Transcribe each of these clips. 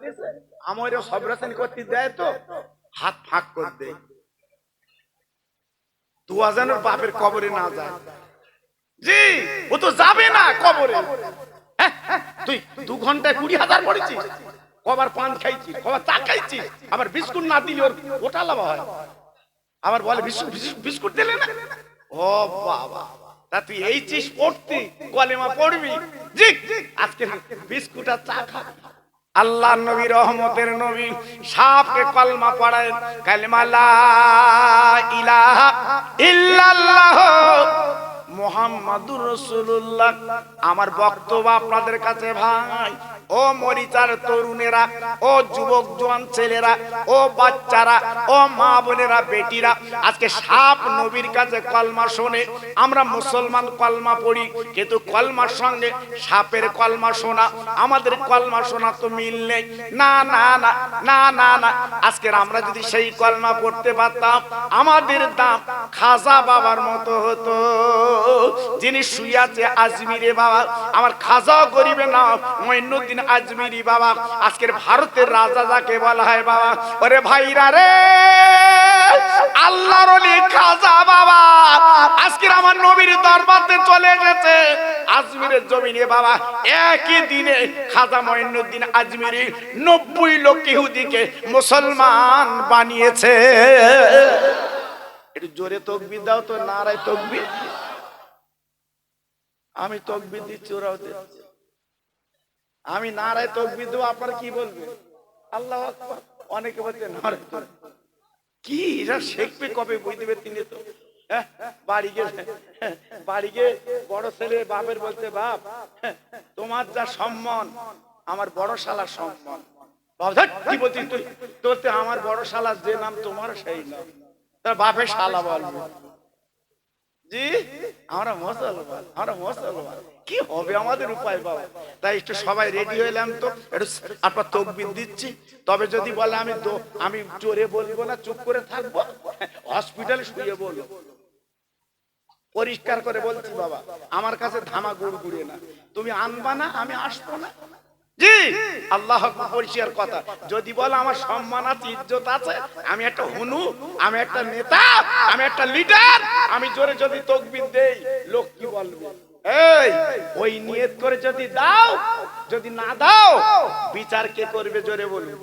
করতেছে, আমারও সবরাসান করতে দেয় তো হাত ফাঁক করে দেয়, দোয়া যেন বাপের কবরে না যায়। জি, ও তো যাবে না কবরে। তুই 2 ঘন্টায় 20,000 পড়েছিস, কবার পান খাইছিস, কবার চা খাইছিস, আবার বিস্কুট না দিলে ওর ওটা লাভ হয়। আবার বলে বিস্কুট দিলে না। ও বাবা, তা তুই এই চিজ পড়তি, কলেমা পড়বি, জি আজকে বিস্কুট আর চা খা। আল্লাহ নবী রহমতের নবী সাপকে কলমা পড়ায়, কালেমা লা ইলাহা ইল্লাল্লাহ মুহাম্মাদুর রাসূলুল্লাহ। আমার বক্তব্য আপনাদের কাছে ভাই, ও মরিচার তরুণেরা, ও যুবক জওয়ান ছেলেরা, ও বাচ্চারা, ও মা বোনেরা, বেটিরা, আজকে সাপ নবীর কাছে কলমা শুনে আমরা মুসলমান কলমা পড়ি, কিন্তু কলমার সঙ্গে সাপের কলমা শোনা, আমাদের কলমা শোনা তো মিল নেই। না না না না না না, আজকে আমরা যদি সেই কলমা পড়তে পারতাম, আমাদের দাম খাজা বাবার মতো হতো, যিনি শুয়ে আছে আজমিরে বাবা। আমার খাজাও গরিবে না, মঈনুদ্দিন আজমিরি বাবা, আজকের ভারতের রাজা যাকে বলা হয় বাবা। ওরে ভাইরা রে, আল্লাহর ওলি খাজা বাবা আজকের আমার নবীর দরবারে চলে এসেছে আজমিরের জমিনে বাবা। একই দিনে খাজা মঈনুদ্দিন আজমিরি 90 লক্ষ ইহুদিকে মুসলমান বানিয়েছে। একটু জোরে তাকবীর দাও তো, নারায়ে তাকবীর। আমি তাকবীর দিচ্ছি, ওরাও দিচ্ছে। আমি নারায়ে তাকবীর দেব, আপনারা কি বলবেন? আল্লাহু আকবার। অনেকে বলতে নারায়ে তাকবীর কি, এরা শিখবে কবে, বুঝবে তিনি তো। বাড়ি গিয়ে বড় ছেলে বাপের বলতে, বাপ তোমার যা সম্মান আমার বড় শালার সম্মান। কি বলছিস তুই? তোর তো আমার বড় শালার যে নাম তোমার সেই নাম, তার বাপের শালা বলবে। জি, আমরা মুসলমান, আমরা মুসলমান, কি হবে আমাদের উপায় বাবা? তাই একটু সবাই রেডি হইলাম তো, একটু আপনার তাকবীর দিচ্ছি। তবে যদি বলে আমি জোরে বলবো না, চুপ করে থাকবো, হসপিটালে শুয়ে বলবো, পরিষ্কার করে বলছি বাবা, আমার কাছে ধামা গুড় গুড়ে না, তুমি আনবা না, আমি আসবো না। জি, আল্লাহ পরিষ্কার কথা। যদি বলে আমার সম্মান আছে, ইজ্জত আছে, আমি একটা হুনু, আমি একটা নেতা, আমি একটা লিডার, আমি জোরে যদি তাকবীর দেই, লোক কি বলবে? এই ওই নিয়ত করে যদি দাও, যদি না দাও, বিচার কে করবে? জোরে বলুন।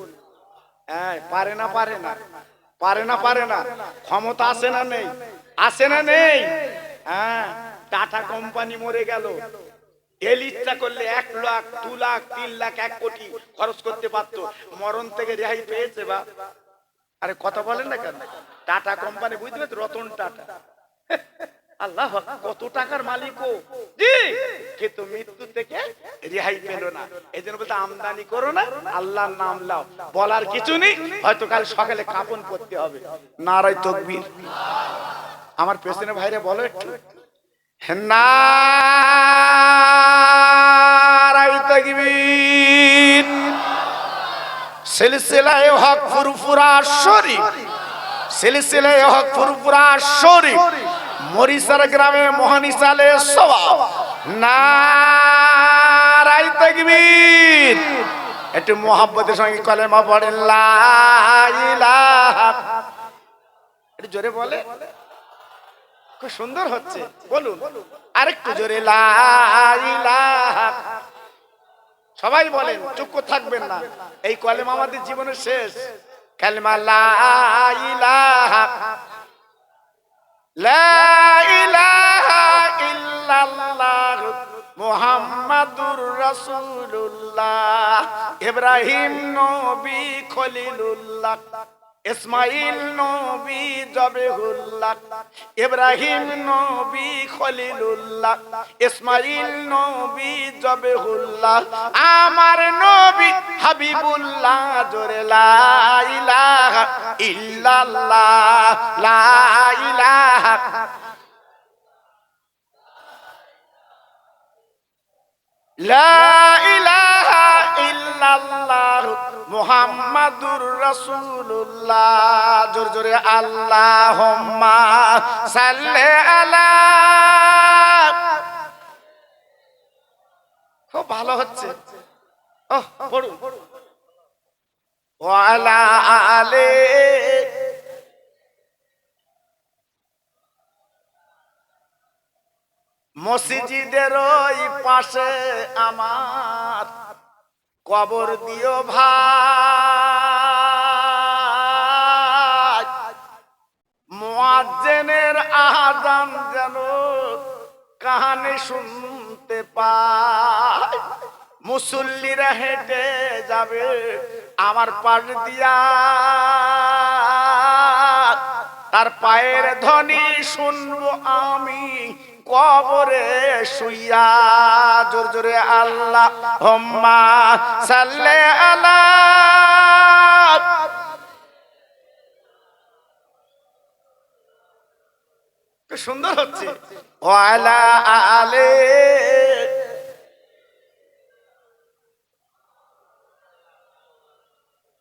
পারে না, পারে না, পারে না, পারে না, ক্ষমতা আছে না নেই? আছে না নেই? হ্যাঁ, টাটা কোম্পানি মরে গেল, এল ইচ্ছা করলে 1 লাখ 2 লাখ 3 লাখ 1 কোটি খরচ করতে পারতো, মরণ থেকে রেহাই পেয়েছে বা? আরে কথা বলেন না কেন? টাটা কোম্পানি, বুঝতে পারছো, রতন টাটা, আল্লাহ কত টাকার মালিক ও, জি, কিন্তু মৃত্যু থেকে রেহাই পেল না। এই জন্য বলতে আমদানি করো না, আল্লাহর নাম লাও, বলার কিছু নেই, হয়তো কাল সকালে কাফন পরতে হবে। নারায়ে তাকবীর। আমার পেছনে ভাইরে বলো একটু, নারায়ে তাকবীর। সিলসিলায়ে হক ফুরফুরা শরীফ, সিলসিলায়ে হক ফুরফুরা শরীফ, মরিসার গ্রামে মহানিসালে সওয়াব। নারায়ে তাকবীর। একটু মোহাব্বতের সঙ্গে কলেমা পড়েন, লা ইলাহা। একটু জোরে বলে, খুব সুন্দর হচ্ছে, বলুন আরেকটু জোরে, লা ইলাহা। সবাই বলেন, চুপ থাকবেন না, এই কলেমা আমাদের জীবনের শেষ কালেমা, লা ইলাহা, লা ইলাহা ইল্লাল্লাহ মুহাম্মাদুর রাসূলুল্লাহ। ইব্রাহিম নবী খলিলুল্লাহ, ইসমাইল নবী জবেহুল্লাহ, ইব্রাহিম নবী খলিলুল্লাহ, ইসমাইল নবী জবেহুল্লাহ, আমার নবী হাবিবুল্লাহ। জোরে লা ইলাহা ইল্লাল্লাহ, লা ইলাহা, লা ইলাহা ইল্লাল্লাহ মুহাম্মাদুর রাসূলুল্লাহ। জোরে জোরে আল্লাহুম্মা সাল্লি আলা। খুব ভালো হচ্ছে, পড়ুন। ওয়ালা আলে মসজিদের ওই পাশে আমার কবর দিও ভাই, মুয়াজ্জিনের আযান যেন কানে শুনতে পায়। মুসল্লিরা হেঁটে যাবে আমার পাশ দিয়া, তার পায়ের ধ্বনি শুনবো আমি কবরে শুইয়া। জোর জোরে আল্লাহুম্মা সাল্লি আলা। সুন্দর হচ্ছে ওয়ালা আলে।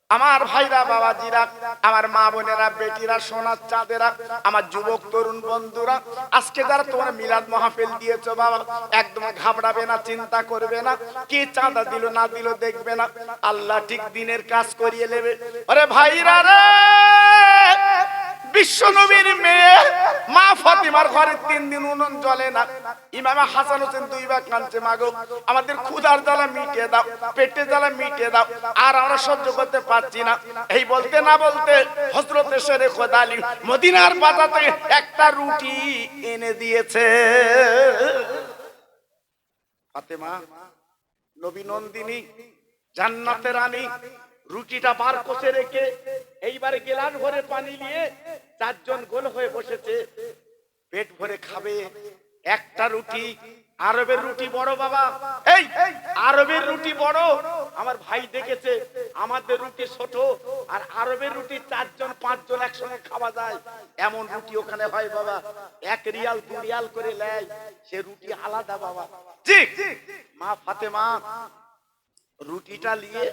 আমার ভাইরা, বাবাজিরা, আমার মা বোনেরা, বেটিরা, সোনার চাঁদেরা, আমার যুবক তরুণ বন্ধুরা, আজকে যারা তোমরা মিলাদ মাহফিল দিয়েছো বাবা, একদম ঘাবড়াবে না, চিন্তা করবে না, কি চাঁদা দিল না দিল দেখবে না, আল্লাহ ঠিক দিনের কাজ করিয়ে নেবে। আরে ভাইরা রে, বিশ্ব নবীর মেয়ে মা ফাতিমার ঘরে 3 দিন উনুন জ্বলে না। ইমাম হাসান হোসেন 2 বার কাঁদছে, মাগো আমাদের ক্ষুধার জ্বালা মিটিয়ে দাও, পেটের জ্বালা মিটিয়ে দাও, আর আমরা সহ্য করতে পারছি না। এই বলতে না বলতে হযরত শেরে খোদা আলী মদিনার বাজার থেকে একটা রুটি এনে দিয়েছে। ফাতেমা নবী নন্দিনী, জান্নাতের রানী, রুটিটা বার করে রেখে এইবারে গেলাস ভরে পানি নিয়ে 4 জন গোল হয়ে বসেছে, পেট ভরে খাবে। একটা রুটি, আরবের রুটি বড় বাবা, এই আরবের রুটি বড়। আমার ভাই দেখেছে আমাদের রুটি ছোট, আর আরবের রুটি 4 জন 5 জন একসঙ্গে খাওয়া যায়, এমন রুটি ওখানে হয় বাবা। 1 রিয়াল 2 রিয়াল করে নেয়, সে রুটি আলাদা বাবা। ঠিক মা ফাতেমা রুটিটা নিয়ে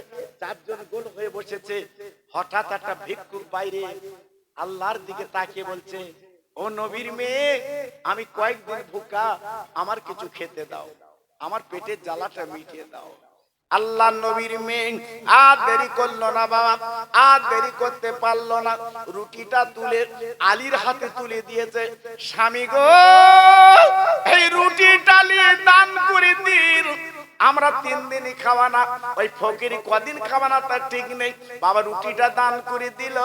4 জন গোল হয়ে বসেছে। হঠাৎ একটা ভিক্ষুক বাইরে আল্লাহর দিকে তাকিয়ে বলছে, ও নবীর মেয়ে, আমি কয়েকদিন ভুকা, আমার কিছু খেতে দাও, আমার পেটের জ্বালাটা মিটিয়ে দাও। আল্লাহ নবীর মেয়ে আর দেরি করলো না বাবা, আর দেরি করতে পারলো না, রুটিটা তুলে আলীর হাতে তুলে দিয়েছে। স্বামী গো, এই রুটিটা নিয়ে দান করে দিন, আমরা 3 দিনই খাওয়া না, ওই ফকিরি কদিন খাওয়া না তার ঠিক নেই। বাবা রুটিটা দান করে দিল,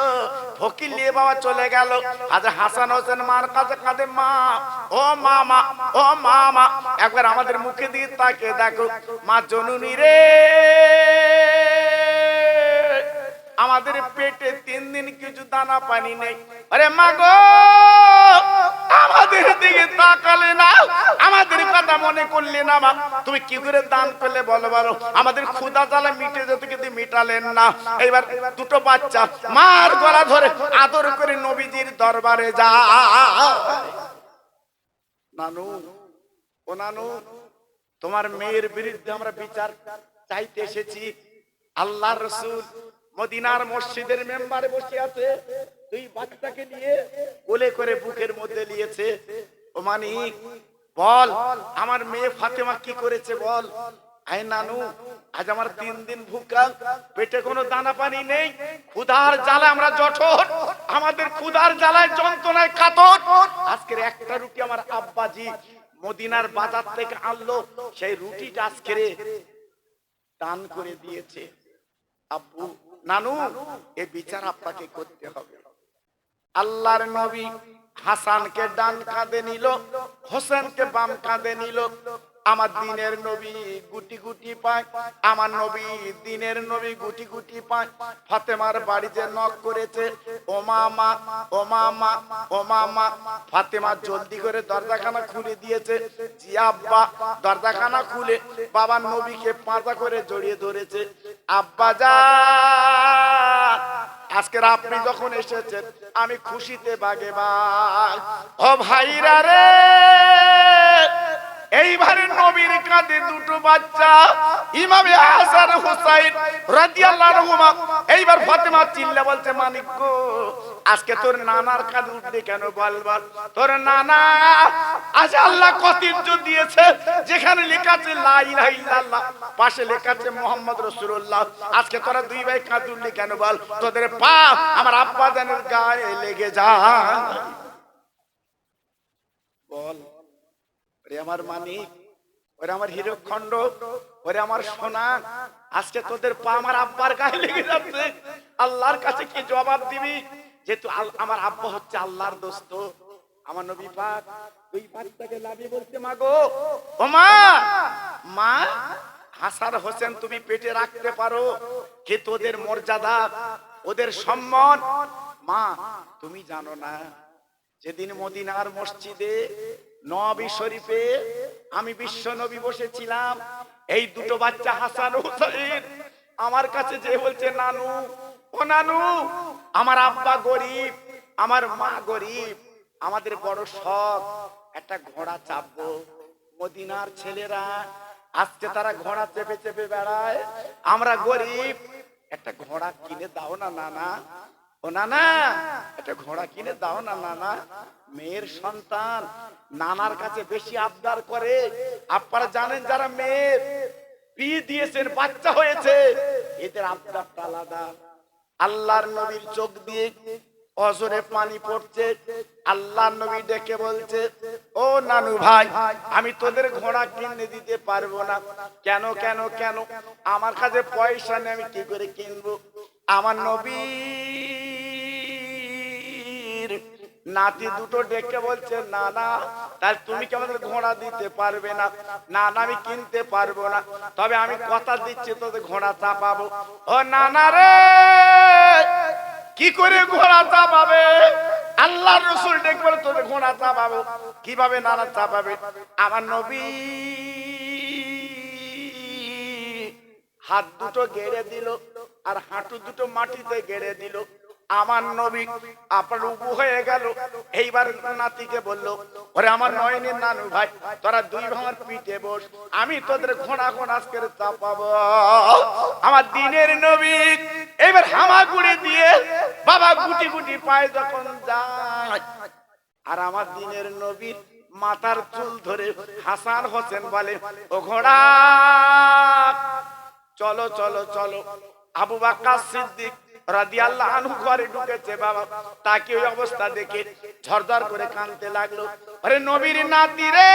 ফকির নিয়ে বাবা চলে গেল। আজ হাসান হোসেন মার কাছে কাঁদে, মা ও মামা, ও মামা, একবার আমাদের মুখে দিয়ে তাকে দেখো, মা জননী রে, আমাদের পেটে 3 দিন কিছু দানা পানি নেই। আরে মা গো, আমাদের দিকে তাকালে না, আমাদের কথা মনে করলে না, মা তুমি কি করে দান করলে বলো বলো, আমাদের ক্ষুধা জ্বালা মিটে যেত কিন্তু মিটালেন না। এইবার 2টো বাচ্চা মার গলা ধরে আদর করে নবীজির দরবারে যায়। নানু, ও নানু, তোমার মেয়ের বিরুদ্ধে আমরা বিচার চাইতে এসেছি। আল্লাহর রাসূল মদিনার মসজিদের মেম্বারে বসে আছে, 2 বাচ্চাকে নিয়ে কোলে করে বুকের মধ্যে নিয়েছে। ও মানিক বল, আমার মেয়ে ফাতেমা কি করেছে বল। আয় নানু, আজ আমার 3 দিন ভুকা, পেটে কোনো দানা পানি নেই, ক্ষুধার জ্বালা আমরা জঠর, আমাদের ক্ষুধার জ্বালায় যন্ত্রণায় কাতর। আজকের একটা রুটি আমার আব্বাজি মদিনার বাজার থেকে আনলো, সেই রুটিটা আজকে দান করে দিয়েছে। আব্বু, নানু, এই বিচার আপনাকে করতে হবে। আল্লাহর নবী হাসানকে ডান কাঁধে নিল, হোসেনকে বাম কাঁধে নিল। আমার দিনের নবী গুটি গুটি পায়, আমার নবী দিনের নবী গুটি গুটি পায়। ফাতেমার বাড়িতে নক করেছে, ও মামা, ও মামা, ও মামা। ফাতেমা জলদি করে দরজাখানা খুলে দিয়েছে। জি আব্বা। দরজাখানা খুলে বাবা নবীকে পাঁজা করে জড়িয়ে ধরেছে। আব্বা যান, আজকের আপনি যখন এসেছেন আমি খুশিতে বাগে বাগ। ও ভাইরা রে, এইবারে নবীর কাঁধে 2টো বাচ্চা, ইমামে হাসান হুসাইন রাদিয়াল্লাহু আনহুমা। এইবার ফাতেমা চিল্লা বলছে, মানিক গো, আজকে তোর নানার কাঁধ উঠবে কেন বল বল? তোর নানা আজ আল্লাহ কত ইজ্জত দিয়েছে, যেখানে লেখা আছে লা ইলাহা ইল্লাল্লাহ, পাশে লেখা আছে মুহাম্মদ রাসূলুল্লাহ। আজকে তোরা দুই ভাই কাঁধ উঠলি কেন বল? তোদের পাপ আমার আব্বা জানের গায়ে লেগে যায়। বল ওরে আমার মানিক, ওরে আমার হীরকখণ্ড, ওরে আমার সোনা, আজকে তোদের পা আমার আব্বার গায়ে লেগে যাচ্ছে। আল্লাহর কাছে কি জবাব দিবি? যেহেতু আমার আব্বা হচ্ছে আল্লাহর দোস্ত। আমার নবী পাক দুই বাচ্চাকে লাভি বলতে, মা গো, ও মা, মা হাসান হোসেন তুমি পেটে রাখতে পারো, কে তোদের মর্যাদা, ওদের সম্মান। মা তুমি জানো না, যেদিন মদিনার মসজিদে নবী শরীফে আমি বিশ্ব নবী বসেছিলাম, এই দুটো বাচ্চা হাসান হুসাইন আমার কাছে যে বলছে, নানু ও নানু, আমার আব্বা গরিব, আমার মা গরিব, আমাদের বড় শখ একটা ঘোড়া চাপবো। মদিনার ছেলেরা আজকে তারা ঘোড়া চেপে চেপে বেড়ায়, আমরা গরিব, একটা ঘোড়া কিনে দাও না নানা, ও নানা একটা ঘোড়া কিনে দাও না নানা। মেয়ের সন্তান নানার কাছে বেশি আবদার করে। আপনারা জানেন যারা মেয়ের বিয়ে দিয়েছেন, বাচ্চা হয়েছে, এদের আবদারটা আলাদা। আল্লাহর নবীর চোখ দিয়ে অজরে পানি পড়ছে, আল্লাহর নবী ডেকে বলছে, ও নানু ভাই, আমি তোদের ঘোড়া কিনে দিতে পারবো না। কেন কেন কেন? আমার কাছে পয়সা নেই, আমি কি করে কিনবো? আমার নবী নাতি দুটো ডেকে বলছে, না না, তাহলে তুমি কি আমাদের ঘোড়া দিতে পারবে না? না না, আমি কিনতে পারবো না, তবে আমি কথা দিচ্ছি তোদের ঘোড়া চাপাবো। ও নানা রে, কি করে ঘোড়া চাপাবে? আল্লাহর রাসূল ডেকে বলে, তোদের ঘোড়া চাপাবো। কিভাবে নানা চাপাবে? আমার নবী হাত দুটো গেড়ে দিল আর হাঁটু দুটো মাটিতে গেড়ে দিল। আমার নবী আপনার উবু হয়ে গেল। এইবার নাতিকে বলল, ওরে আমার নয়নের নানু ভাই, তোরা দুই ভাঙার পিঠে বস, আমি তোদের ঘোড়া ঘোড়া আজকে চাপাবো। আমার দিনের নবী এইবার হামাগুড়ি দিয়ে বাবা গুটি গুটি পায় যখন যায়, আর আমার দিনের নবীর মাথার চুল ধরে হাসান হোসেন বলে, ও ঘোড়া চলো চলো চলো। আবু বকর সিদ্দিক রাদিয়াল্লাহু আনহু ঘরে ঢুকেছে, বাবা তাকে ওই অবস্থা দেখে ঝরঝর করে কাঁদতে লাগলো। আরে নবীর নাতি রে,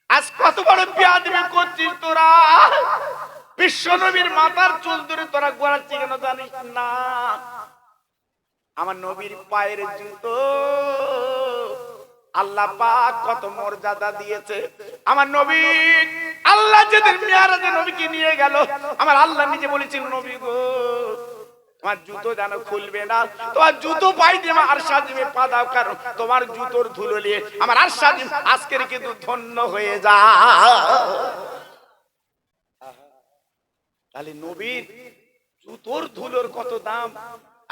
আজ কত বড় বেয়াদবি করছিস তোরা? বিশ্ব নবীর মাথার চুল ধরে তোরা গোড়াচ্ছিস কেন জানিস না? আমার নবীর পায়ের জুতো আল্লাহ পাক কত মর্যাদা দিয়েছে। আমার নবী আল্লাহ যেদিন মিরাজে নবীকে নিয়ে গেল, আমার আল্লাহ নিজে বলেছিল, নবী গো তোমার জুতো যেন খুলবে না, তোমার জুতো পাই দিয়ে আর সাজিমে পা দাও, কারণ তোমার জুতোর ধুলো নিয়ে আমার আর সাজিম আজকের কিন্তু ধন্য হয়ে যা। তাহলে নবীর জুতোর ধুলোর কত দাম,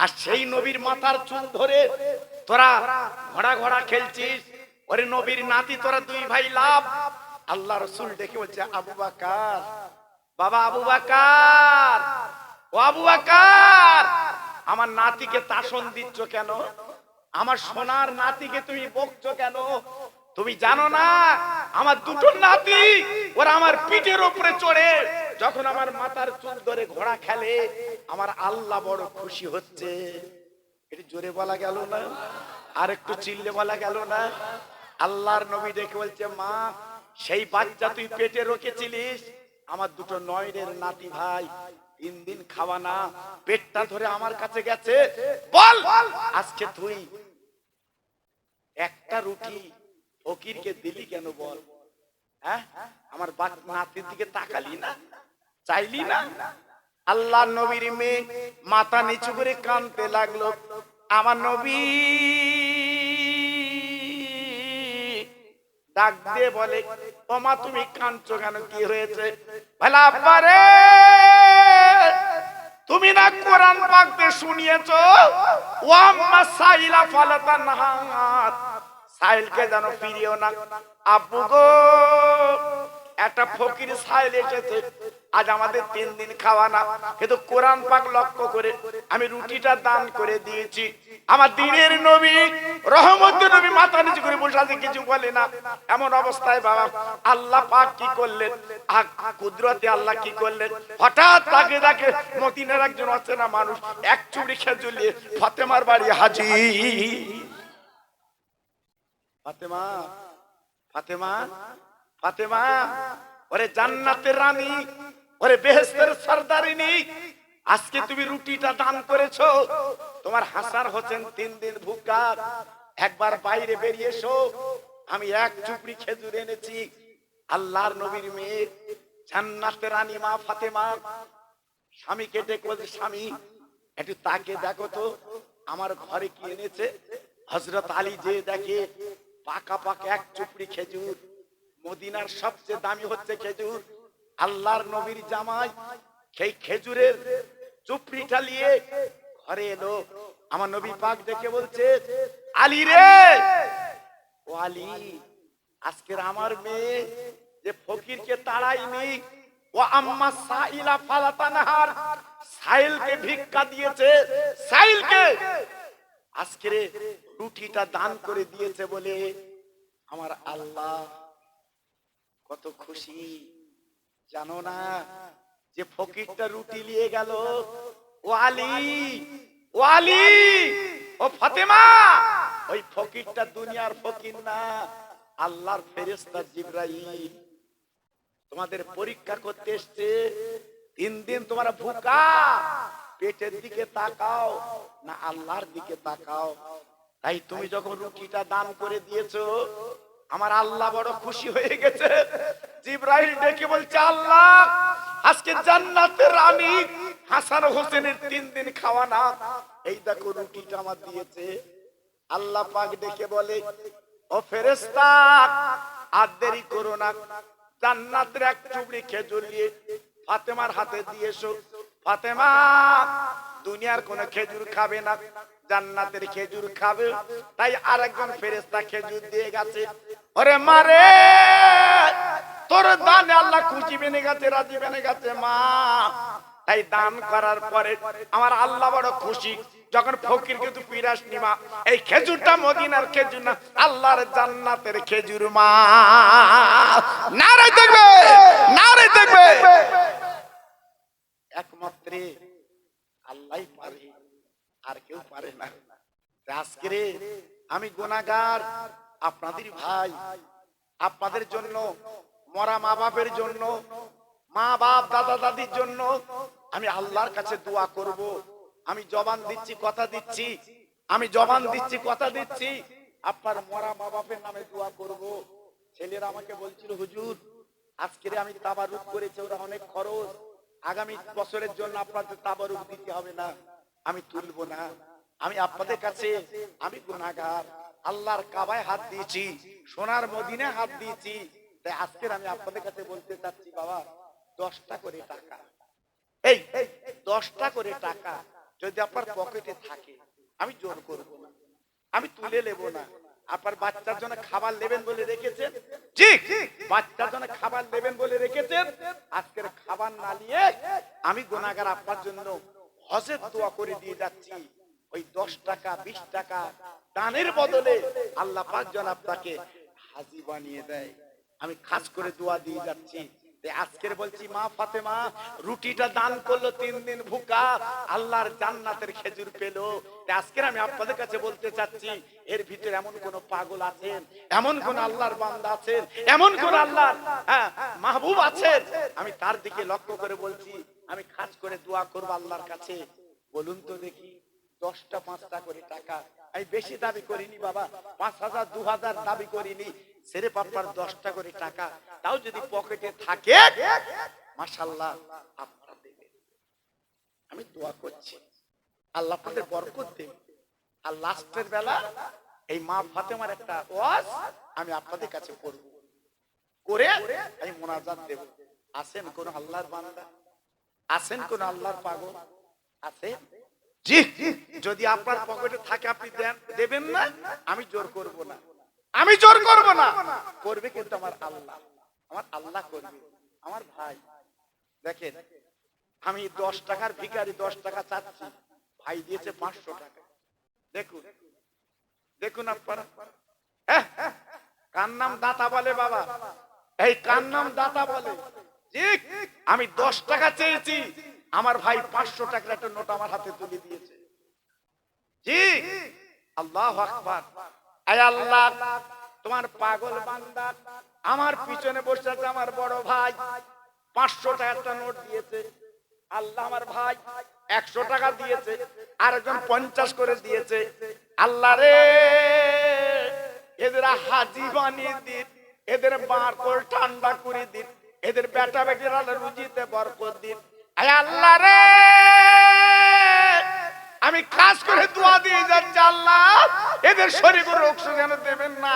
আর সেই নবীর মাথার চুল ধরে তোরা ঘোড়া ঘোড়া খেলছিস। ওরে নবীর নাতি তোরা দুই ভাই লাভ। আল্লাহ রাসূল ডেকে বলছে, আবু বকর, বাবা আবু বকর, ও আবু বকর, আমার নাতিকে তাসন দিচ্ছ কেন? আমার সোনার নাতিকে তুমি বকছো কেন? তুমি জানো না আমার দুটো নাতি ওরা আমার পিঠের উপরে চড়ে যখন আমার মাথার চুল ধরে ঘোড়া খেলে, আমার আল্লাহ বড় খুশি হচ্ছে। এটা জোরে বলা গেল না? আর একটু চিল্লে বলা গেল না? আল্লাহর নবী ডেকে বলছে, মা সেই বাচ্চা তুই পেটে রেখেছিলিস, আমার দুটো নয়নের নাতি ভাই 3 দিন খাওয়া না, পেটটা ধরে আমার কাছে গেছে, বল আজকে তুই একটা রুটি ফকিরকে দিলি কেন বল? হ্যাঁ, আমার নাতির দিকে তাকালি না, চাইলি না? আল্লাহ নবীর মেয়ে মাথা নিচু করে কাঁদতে লাগলো। আমার নবী ডাক দিয়ে বলে, ও মা তুমি কাঁদছো কেন, কি হয়েছে? বলে, আব্বা রে, তুমি না কোরআন পাকতে শুনিয়েছো, ওয়া আম্মা সাইলা ফালাতানহাত, সাইলকে যেন ফিরিও না। আব্বু গো, একটা ফকির সাইল এসেছে, আজ আমাদের 3 দিন খাওয়া না, কিন্তু কোরআন পাক লক্ষ্য করে আমি রুটিটা দান করে দিয়েছি। আমার দিনের নবী রহমতের নবী মাথা নিচু করে বসে আছে, কিছু বলে না। এমন অবস্থায় বাবা আল্লাহ পাক কি করলেন, কুদরতে আল্লাহ কি করলেন, হঠাৎ তাকে দেখে মদিনার একজন অচেনা মানুষ এক চুড়ি খেজুর নিয়ে ফাতেমার বাড়ি হাজির। ফাতেমা, ফাতেমা, ফাতেমা, ওরে জান্নাতের রানী, ওরে বেহেশতের সরদারিনী, আজকে তুমি রুটিটা দান করেছো। তোমার হাসান হোসেন 3 দিন ভুকা, একবার বাইরে বেরিয়ে এসো, আমি এক চুপড়ি খেজুর এনেছি। আল্লাহর নবীর মেয়ে জান্নাতের রানী মা ফাতেমা স্বামীকে ডেকে বলছে, স্বামী একটু তাকে দেখো তো আমার ঘরে কি এনেছে। হযরত আলী যে দেখে পাকা পাকা এক চুপড়ি খেজুর, মদিনার সবচেয়ে দামি হচ্ছে খেজুর। আল্লাহর নবীর জামাই সেই খেজুরের চুপড়িটা নিয়ে ঘরে এলো। আমার নবী পাক দেখে বলছে, আলী রে, ও আলী, আজকের আমার মেয়ে যে ফকিরকে তাড়ায়নি, ও আম্মা সাইলা ফালাতানহার, সাইলকে ভিক্ষা দিয়েছে, সাইলকে আজকের রুটিটা দান করে দিয়েছে বলে আমার আল্লাহ কত খুশি জানো না। যে ফকিরটা রুটি নিয়ে গেল, ও আলী, ও আলী, ও ফাতেমা, ওই ফকিরটা দুনিয়ার ফকির না, আল্লাহর ফেরেশতা জিবরাইল তোমাদের পরীক্ষা করতে এসেছে। 3 দিন তোমরা ভুকা, পেটের দিকে তাকাও না আল্লাহর দিকে তাকাও। তাই তুমি যখন রুটিটা দান করে দিয়েছো, আমার আল্লাহ বড় খুশি হয়ে গেছে। জিবরাইল ডেকে বলছে, আল্লাহ আজকে জান্নাতের রানী হাসান হোসেনের 3 দিন খাওয়া না, এই দেখো রুটিটা আমার দিয়েছে। আল্লাহ পাক ডেকে বলে, ও ফেরেশতা আর দেরি করো না, জান্নাতের এক চুবড়ি খেজুর নিয়ে ফাতেমার হাতে দিয়েছো। ফাতেমা দুনিয়ার কোন খেজুর খাবে না, জান্নাতের খেজুর খাবে। তাই আরেকজন ফেরেশতা খেজুর দিয়ে গেছে। ওরে মারে, তোর দানে আল্লাহ খুশি বেনে গেছে, রাজি বেনে গেছে মা। তাই দান করার পরে আমার আল্লাহ বড় খুশি। যখন ফকিরকে তুই পিরাস নিমা, এই খেজুরটা মদিনার খেজুর না, আল্লাহর জান্নাতের খেজুর মা। নারে দেখবে, নারে দেখবে, একমাত্র আল্লাহই পারে, আর কেউ পারে না। আজকে আমি গুনাহগার, আপনাদের ভাই, আপনাদের জন্য, মরা মা বাপের জন্য, মা বাপ দাদা দাদির জন্য আমি আল্লাহর কাছে দোয়া করব। আমি জবান দিচ্ছি, কথা দিচ্ছি, আমি জবান দিচ্ছি, কথা দিচ্ছি, আপনার মরা মা বাপের নামে দোয়া করব। ছেলেরা আমাকে বলছিল, হুজুর আজকে আমি তাবারুক করেছি, ওরা অনেক খরচ, আগামী বছরের জন্য আপনাদের তাবারুক দিতে হবে না, আমি তুলবো না। আমি আপনাদের কাছে, আমি গুনাহগার, আল্লাহর কাবায় হাত দিয়েছি, সোনার মদিনায় হাত দিয়েছি। তাই আজকে আমি আপনাদের কাছে বলতে চাচ্ছি, বাবা 10টা করে টাকা, এই 10টা করে টাকা যদি আপনার পকেটে থাকে, আমি জোর করব না, আমি তুলে নেব না। আপনার বাচ্চার জন্য খাবার নেবেন বলে রেখেছেন, জি বাচ্চার জন্য খাবার নেবেন বলে রেখেছেন, আজকের খাবার না নিয়ে আমি গুনাহগার আপনার জন্য হজের দোয়া করে দিয়ে যাচ্ছি। ওই 10 টাকা 20 টাকা দানের বদলে আল্লাহ পাক যেন আপনাকে হাজী বানিয়ে দেয়, আমি খাস করে দোয়া দিয়ে যাচ্ছি। আজকের বলছি, মা ফাতেমা রুটিটা দান করলো, 3 দিন ভুকা, আল্লাহর জান্নাতের খেজুর পেলো। আজকের আমি আপনাদের কাছে বলতে চাচ্ছি, এর ভিতরে এমন কোন পাগল আছেন, এমন কোন আল্লাহর বান্দা আছেন, এমন কোন আল্লাহর মাহবুব আছেন, আমি তার দিকে লক্ষ্য করে বলছি, আমি খাস করে দোয়া করবো আল্লাহর কাছে। বলুন তো দেখি, 10টা 5টা করে টাকা, আমি বেশি দাবি করিনি বাবা, 5000 2000 দাবি করিনি, সেরে আপনার 10টা করে টাকা, তাও যদি পকেটে থাকে মাশাআল্লাহ আপনারা দেবেন। আমি দোয়া করছি আল্লাহ আপনাদের বরকত দেবে। আর লাস্টের বেলা এই মা ফাতেমার একটা ওয়াজ আমি আপনাদের কাছে করব, করে আমি মোনাজাত দেব। আছেন কোন আল্লাহর বান্দা, আছেন কোন আল্লাহর পাগল আছেন? জি, যদি আপনার পকেটে থাকে আপনি দেবেন না, আমি জোর করব না, আমি জোর করব না, করবে কিন্তু আমার আল্লাহ, আমার আল্লাহ করবে। আমার ভাই দেখেন, আমি 10 টাকার ভিখারি, 10 টাকা চাচ্ছি, ভাই দিয়েছে 500 টাকা। দেখুন দেখুন আপনারা, কার নাম দাতা বলে বাবা? এই কার নাম দাতা বলে? ঠিক, আমি 10 টাকা চেয়েছি, আমার ভাই 500 টাকার একটা নোট আমার হাতে তুলে দিয়েছে। জি, আল্লাহু আকবার। আয় আল্লাহ, তোমার পাগল বান্দা আমার পিছনে বসে আছে, আমার বড় ভাই 500 টাকার একটা নোট দিয়েছে। আল্লাহ, আমার ভাই 100 টাকা দিয়েছে, আরেকজন 50 করে দিয়েছে। আল্লাহ রে, এদের হাজি বানিয়ে দিন, এদের বাঁকর ঠান্ডা করে দিন, এদের বেটা বেটির রুজিতে বরকত দিন। আয় আল্লাহ রে, আমি খাস করে দোয়া দিয়ে যাচ্ছি, আল্লাহ এদের শরীরে রোগ যেন দেবেন না,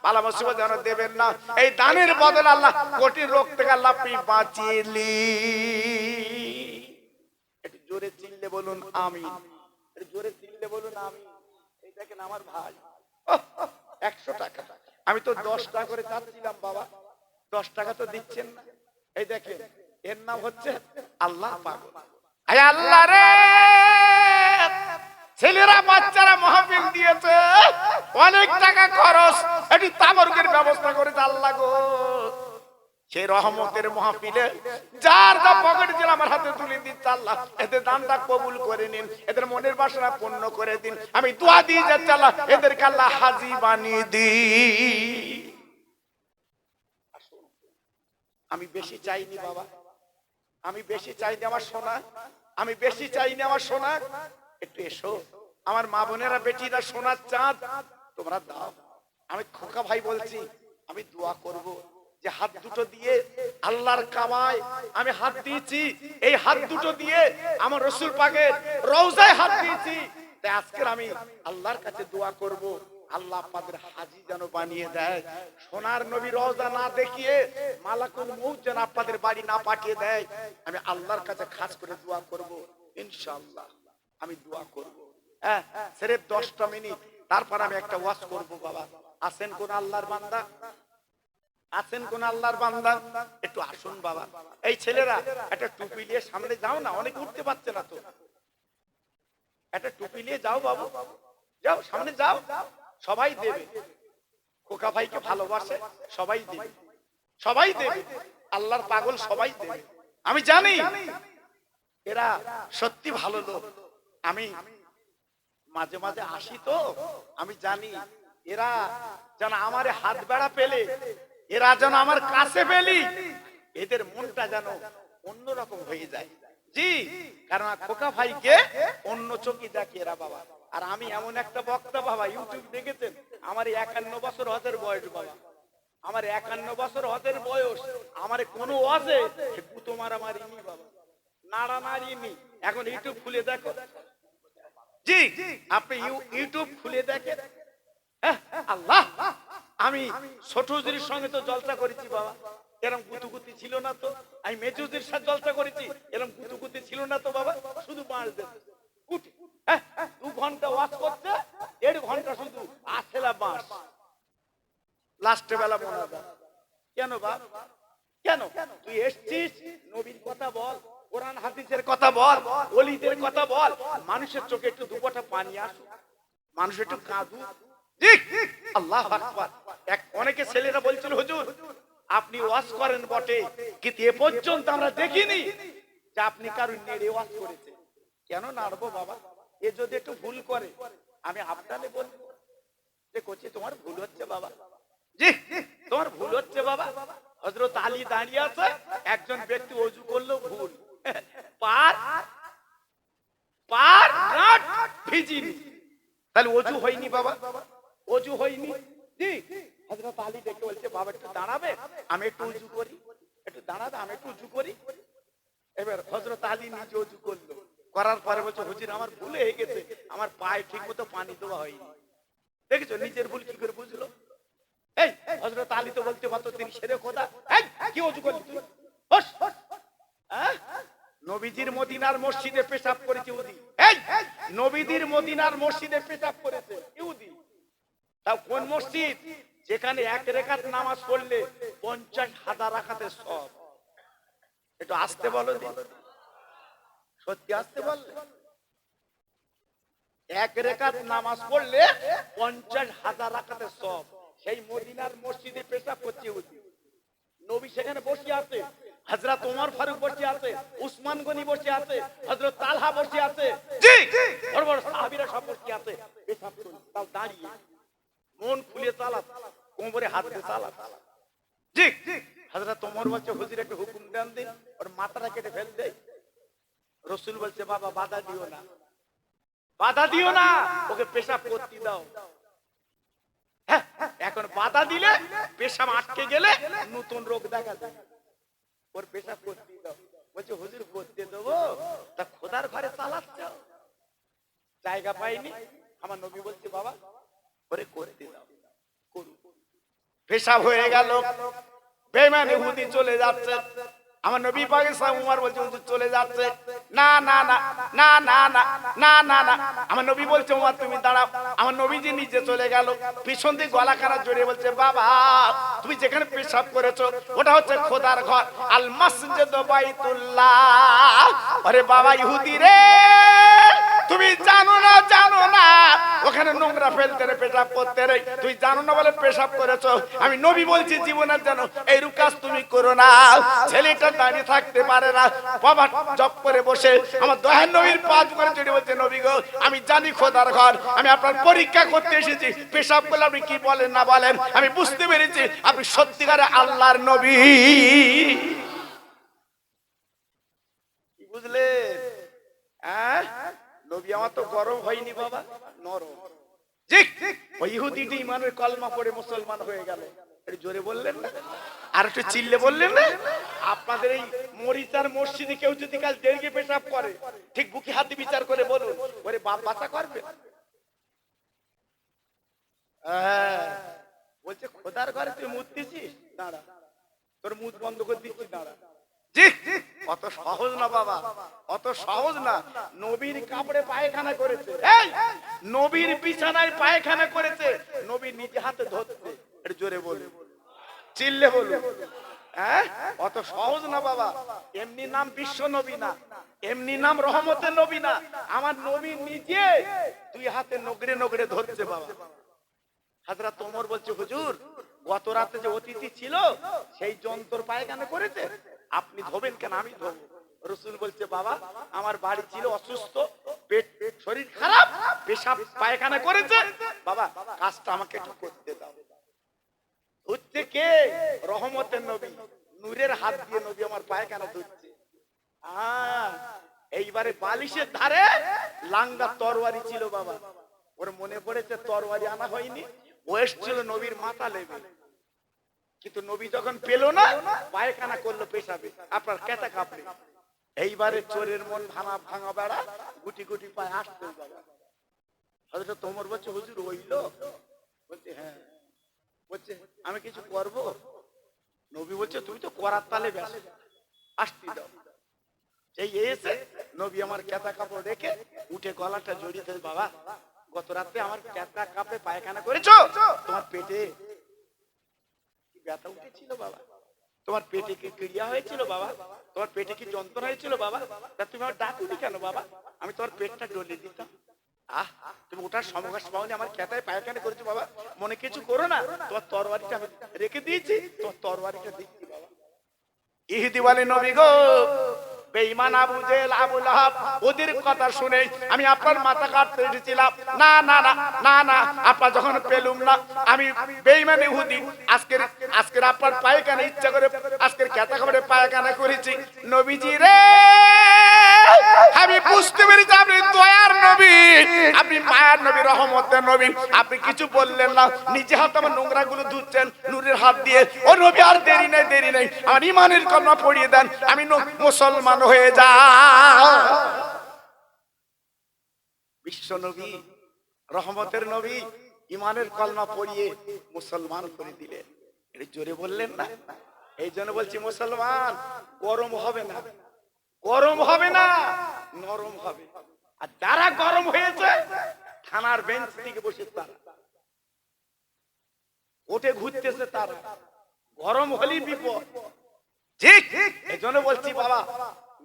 বালা মুসিবত যেন দেবেন না। এই দানের বদলে আল্লাহ কোটি রোগ থেকে আল্লাহ আপনি বাঁচিয়ে। একটু জোরে চিল্লে বলুন আমিন, একটু জোরে চিল্লে বলুন আমিন। এই দেখেন আমার ভাই 100 টাকা, আমি তো 10 টাকা করে চাচ্ছিলাম বাবা, 10 টাকা তো দিচ্ছেন না। এই দেখেন, এর নাম হচ্ছে আল্লাহ পাগল। আয় আল্লাহ রে, ছেলেরা বাচ্চারা মাহফিল দিয়েছে, অনেক টাকা খরচ, একটু তাবরুকের ব্যবস্থা করেছে আল্লাহ গো। সেই রহমতের মাহফিলে যার যা পকেটে ছিল আমার হাতে তুলে দিচ্ছে, আল্লাহ এদের দানটা কবুল করে নিন, এদের মনের বাসনা পূর্ণ করে দিন। আমি দোয়া দিয়ে যাচ্ছি, আল্লাহ এদেরকে আল্লাহ হাজি বানিয়ে দিন। আমি বেশি চাইনি বাবা, আমি বেশি চাইনি আমার সোনা, আমি বেশি চাইনি আমার সোনা। একটু এসো আমার মা বোনেরা, বেটিরা, সোনার চাঁদ তোমরা দাও। আমি খোকা ভাই বলছি, আমি দোয়া করব যে হাত দুটো দিয়ে আল্লাহর কামায় আমি হাত দিয়েছি, এই হাত দুটো দিয়ে আমার রসুল পাকের রওজায় হাত দিয়েছি। তাই আজকের আমি আল্লাহর কাছে দোয়া করব, আল্লাহ আপনাদের হাজি যেন বানিয়ে দেয়, সোনার নবী রওজা না দেখিয়ে মালাকুল মউত যেন আপনাদের বাড়ি না পাঠিয়ে দেয়। আমি আল্লাহর কাছে খাস করে দোয়া করব, ইনশাআল্লাহ আমি দোয়া করব। হ্যাঁ, সির্ফ 10টা মিনিট, তারপর আমি একটা ওয়াজ করব বাবা। আছেন কোন আল্লাহর বান্দা? আছেন কোন আল্লাহর বান্দা? একটু আসুন বাবা। এই ছেলেরা একটা টুপি নিয়ে সামনে যাও না, অনেকে উঠতে পারছে না তো, একটা টুপি নিয়ে যাও বাবু, যাও সামনে যাও, সবাই দেবে। খোকা ভাইকে ভালোবাসে, সবাই দেবে, সবাই দেবে, আল্লাহর পাগল সবাই দেবে। আমি জানি এরা সত্যি ভালো লোক, আমি মাঝে মাঝে আসি তো, আমি জানি এরা যেন আমার হাত বেড়া পেলে, এরা যেন আমার কাছে পেলি, এদের মনটা যেন অন্যরকম হয়ে যায়। জি, কারণ খোকা ভাইকে অন্য চোখে দেখে এরা বাবা। আর আমি এমন একটা বক্তা বাবা, ইউটিউব দেখেছেন, আমার 51 বছর হজের বয়স বাবা, আমার 51 বছর হজের বয়স, আমার কোনো ওয়াজে কুতো মারামারি নি বাবা, নাড়ানাড়ি নি। এখন ইউটিউব খুলে দেখো, জি আপনি ইউটিউব খুলে দেখেন, আল্লাহ আমি ছোট হুজুরের সঙ্গে তো জলসা করেছি বাবা, এরকম গুতুগুতি ছিল না তো। আমি মেজো হুজুরের সাথে জলসা করেছি, এরকম গুতুগুতি ছিল না তো বাবা। শুধু বাঁশ দেন উঠে 2 ঘন্টা ওয়াজ করতে, 1.5 ঘন্টা শুধু আসেলা বাঁশ, লাস্টে বেলা মোনাজাত। কেন বাবা, কেন? তুই এসছিস, নবীর কথা বল, কোরআন হাদিসের কথা বল, ওলিদের কথা বল, মানুষের চোখে একটু দুপটা পানি আসুক, মানুষ একটু কাঁদুক। আল্লাহু আকবার। অনেকে ছেলেরা বলছিল, হুজুর আপনি ওয়াজ করেন বটে, কিন্তু এ পর্যন্ত আমরা দেখিনি যে আপনি কারো নেড়ে ওয়াজ করেছেন। কেন নাড়বো বাবা? এ যদি একটু ভুল করে আমি আপনারে বলবো যে কোচি তোমার ভুল হচ্ছে বাবা, জি তোমার ভুল হচ্ছে বাবা। হযরত আলী দাঁড়িয়ে আছে, একজন ব্যক্তি ওযু করলো ভুল, পার পার গাঁট ভিজিনি, তাহলে ওযু হয়নি বাবা, ওযু হয়নি। জি, হযরত আলী দেখে বলছে, বাবা একটু দাঁড়াবে, আমি একটু ওযু করি, একটু দাঁড়াবে, আমি একটু ওযু করি। এবার হযরত আলী নিজে ওযু করলো, করার পরে বলছে, হুজুর আমার ভুল হয়ে গেছে, আমার পায়ে ঠিকমতো পানি দেওয়া হয়নি। দেখেছো নিজের ভুল কি করে বুঝলো? এই হযরত আলী তো বলতে পারতো তিনি সেরে খোদা, এই কি ওযু করলি তুই? বস, নবীজির মদিনার মসজিদে পেশাব করেছে ইহুদি। এই নবীজির মদিনার মসজিদে পেশাব করেছে ইহুদি, তাও কোন মসজিদ? যেখানে 1 রাকাত নামাজ পড়লে 50,000 রাকাতের সওয়াব। একটু আসতে বলো দি, সত্যি আসতে বললে। এক রেকাত নামাজ পড়লে 50,000 রাকাতের সব। সেই মদিনার মসজিদে পেশাব করছে নবী, সেখানে বসে আছে, হযরত ওমর ফারুক বসে আছে, উসমান গনি বসে আছে, হযরত তালহা বসে আছে, জি বড় বড় সাহাবীরা সব বসে আছে, পেশাব করছে, তাও দাঁড়িয়ে, মন খুলে চালাত, কোমরে হাত দিয়ে চালাত। জি হযরত ওমর বলছে, হুজুর একটু হুকুম দেন দিন, ওর মাথাটা কেটে ফেল দেই। রাসূল বলছে, বাবা বাধা দিও না, বাধা দিও না, ওকে পেশাব করতে দাও। হ্যাঁ, এখন বাধা দিলে পেশাব আটকে গেলে নতুন রোগ দেখা যায়, ওর পেশাব করতে দাও। বলছে, হুজুর করতে দেবো, তা খোদার ঘরে চালাচ্ছ, জায়গা পাইনি। আমার নবী বলছে, বাবা ওরে করতে দাও, করুন। পেশাব হয়ে গেল, বেঈমান ইহুদি চলে যাচ্ছে। আমার নবী পাক সাল্লাল্লাহু আলাইহি ওয়াসাল্লাম বলছে, হুজুর চলে যাচ্ছে। না না না না না না না না না, আমার নবী বলছে, ওমর তুমি দাঁড়াও। আমার নবীজি নিজে চলে গেল, পিছন দিয়ে গলা কানা জড়িয়ে বলছে, বাবা তুমি যেখানে পেশাব করেছো ওটা হচ্ছে খোদার ঘর, আল মসজিদ বাইতুল্লাহ। আরে বাবা ইহুদি রে, তুমি জানো না, জানো না ওখানে নোংরা ফেলতে রে, পেশাব করতে রে, তুই জানো না বলে পেশাব করেছো। আমি নবী বলছি জীবনের জন্য এইরূপ কাজ তুমি করো না। ছেলেটা দাঁড়িয়ে থাকতে পারে না, বাবা জপ করে বসে আমার দয়ার নবীর পাঁচ করে জড়িয়ে বলছে, নবী গো আমি জানি খোদার ঘর, আমি আপনার পরীক্ষা করতে এসেছি, পেশাব করলে আপনি কি বলেন না বলেন আমি বুঝতে পেরেছি আপনি সত্যিকারে আল্লাহর নবী। কি বুঝলে? হ্যাঁ, নবী আমার তো গরম হয়নি বাবা, নরম। ওই ইহুদিটি ইমানের কলমা পড়ে মুসলমান হয়ে গেল। একটু জোরে বললেন না, আর একটু চিল্লে বললেন না। আপনাদের এই মরিচার মসজিদে কেউ যদি কাল দেরিকে পেশাব করে, ঠিক বুকে হাতে বিচার করে বলুন, ওরে বাপ বাঁচা করবে। বলছে, খোদার ঘরে তুই মুত দিছিস, দাঁড়া, তোর মুখ বন্ধ করে দিচ্ছি, দাঁড়া। অত সহজ না বাবা, অত সহজ না। নবীর কাপড়ে পায়খানা করেছে, এই নবীর বিছানায় পায়খানা করেছে, নবী নিজে হাতে ধরছে। একটু জোরে বলুন, চিল্লে বলুন। হ্যাঁ, অত সহজ না বাবা। এমনি নাম বিশ্ব নবী না, এমনি নাম রহমতের নবী না, আমার নবী নিজে দুই হাতে নগড়ে নগড়ে ধরছে বাবা। হযরত ওমর বলছে, হুজুর গত রাতে যে অতিথি ছিল সেই যন্ত্র পায়খানা করেছে, আপনি ধোবেন কেন? আমি ধোবো। রাসূল বলছে, বাবা আমার বাড়ি ছিল অসুস্থ, পেট শরীর খারাপ, পেশাব পায়খানা করেছে, বাবা কাজটা আমাকে একটু করতে দাও। হচ্ছে কে? রহমতের নবী, নূরের হাত দিয়ে নবী আমার পায়খানা ধুচ্ছে। এইবারে বালিশের ধারে লাঙ্গা তরবারি ছিল বাবা, ওর মনে পড়েছে তরবারি আনা হয়নি, ও এসেছিল নবীর মাথা লেগে, কিন্তু নবী যখন পেল না পায়খানা করলো পেশাবে, আপনার কেতা কাপড়ে। এইবারে চোরের মন ভাঙা ভাঙা বেড়া, গুটি গুটি পায়ে আসতে বাবা। হযরত ওমর বলছে, হুজুর হইল? বলছে, হ্যাঁ। বলছে, আমি কিছু করব? নবী বলছে, তুমি তো করার তালে ব্যস্ত, আসতে দাও। এই এসে নবী আমার কেতা কাপড় রেখে উঠে গলাটা জড়িয়ে ধরে, বাবা গত রাতে আমার কেতা কাপড়ে পায়খানা করেছো, তোমার পেটে কি ব্যথা উঠেছিল বাবা? তোমার পেটে কি ক্রিয়া হয়েছিল বাবা? তোমার পেটে কি যন্ত্রণা হয়েছিল বাবা? তা তুমি আমার ডাকুনি কেন বাবা? আমি তোমার পেটটা ডলিয়ে দিতাম। তুমি ওটার সমকাশ পাওনি, আমার খেতায় পায়খানা করেছো বাবা, মনে কিছু করো না, তোমার তরবারিটা আমি রেখে দিয়েছি, তোমার তরবারিটা দিচ্ছি বাবা। ইহুদি বলে, নবী গো বেঈমান আবু জেহেল আবু লাহাব ওদের কথা শুনে আমি আপনার মাথা কাটতে এসেছিলাম। না না না না না, আপনার যখন পেলুম না, আমি বেঈমান ইহুদি আজকের আপনার পায়খানা ইচ্ছা করে আজকের কেতা করে পায়খানা করেছি। নবীজি রে, আমি বুঝতে পেরেছি আপনি দয়ার নবী, আপনি মায়ার নবী, রহমতের নবী। আপনি কিছু বললেন না, নিজে হাতে আমার নোংরা গুলো ধুচ্ছেন নূরের হাত দিয়ে। ও নবী আর দেরি নেই, দেরি নেই, আমার ইমানের কলমা পড়িয়ে দেন, আমি মুসলমান হয়ে যা। বিশ্ব নবী, রহমতের নবী ইমানের কলমা পড়িয়ে মুসলমান করে দিলেন। এটা জোরে বললেন না? এই জন্য বলছি মুসলমান গরম হবে না, গরম হবে না, নরম হবে। আর যারা গরম হয়েছে থানার বেঞ্চ থেকে বসে তারা ওঠে ঘুরতেছে, তারা গরম হলেই বিপদ। ঠিক এই জন্য বলছি বাবা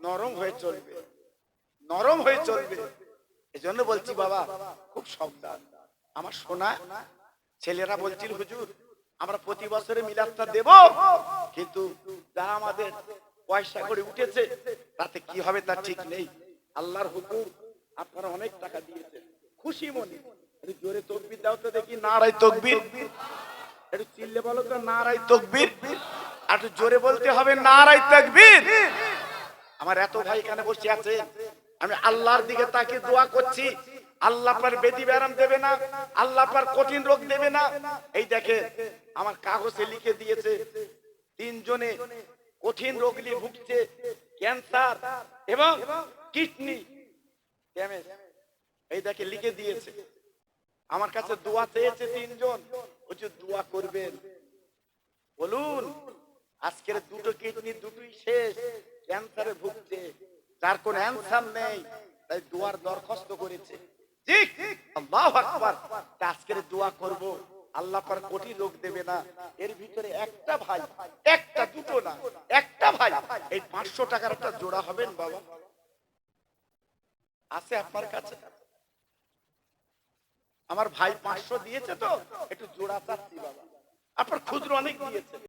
নরম হয়ে চলবে, নরম হয়ে চলবে। এই জন্য বলছি বাবা খুব সাবধান। আমার সোনা ছেলেরা বলছিল হুজুর আমরা প্রতি বছরে মিলাদটা দেব, কিন্তু যা আমাদের পয়সা করে উঠেছে তাতে কি হবে তার ঠিক নেই। আল্লাহর হুকুম, আপনারা অনেক টাকা দিয়েছেন, খুশি মনে একটু জোরে তাকবীর দাও তো দেখি, নারায়ে তাকবীর। একটু চিল্লে বলো তো নারায়ে তাকবীর। আর একটু জোরে বলতে হবে নারায়ে তাকবীর। আমার এত ভাই এখানে বসে আছে, আমি আল্লাহর দিকে তাকিয়ে দোয়া করছি, আল্লাহ পার বেদি ব্যারাম দেবে না, আল্লাহ পার কঠিন রোগ দেবে না। এই দেখে আমার কাগজে লিখে দিয়েছে তিনজনে কঠিন রোগ নিয়ে ভুগছে, ক্যান্সার এবং কিডনি ড্যামেজ। এই দেখে লিখে দিয়েছে, আমার কাছে দোয়া চেয়েছে তিনজন, হুজুর দোয়া করবেন। বলুন আজকের দুটো কিডনি দুটোই শেষ, ক্যান্সারে ভুগছে, যার কোনো অ্যানসার নেই, তাই দোয়ার দরখাস্ত করেছে। ঠিক আল্লাহু আকবার। আজকের দোয়া করব, আল্লাহ পার কোটি রোগ দেবে না। এর ভিতরে একটা ভাই, একটা দুটো না, একটা ভাই এই 500 টাকার একটা জোড়া হবেন বাবা, আছে আপনার কাছে? আমার ভাই 500 দিয়েছে তো একটু জোড়া চাচ্ছি বাবা, আপনার খুচরো অনেক দিয়েছে।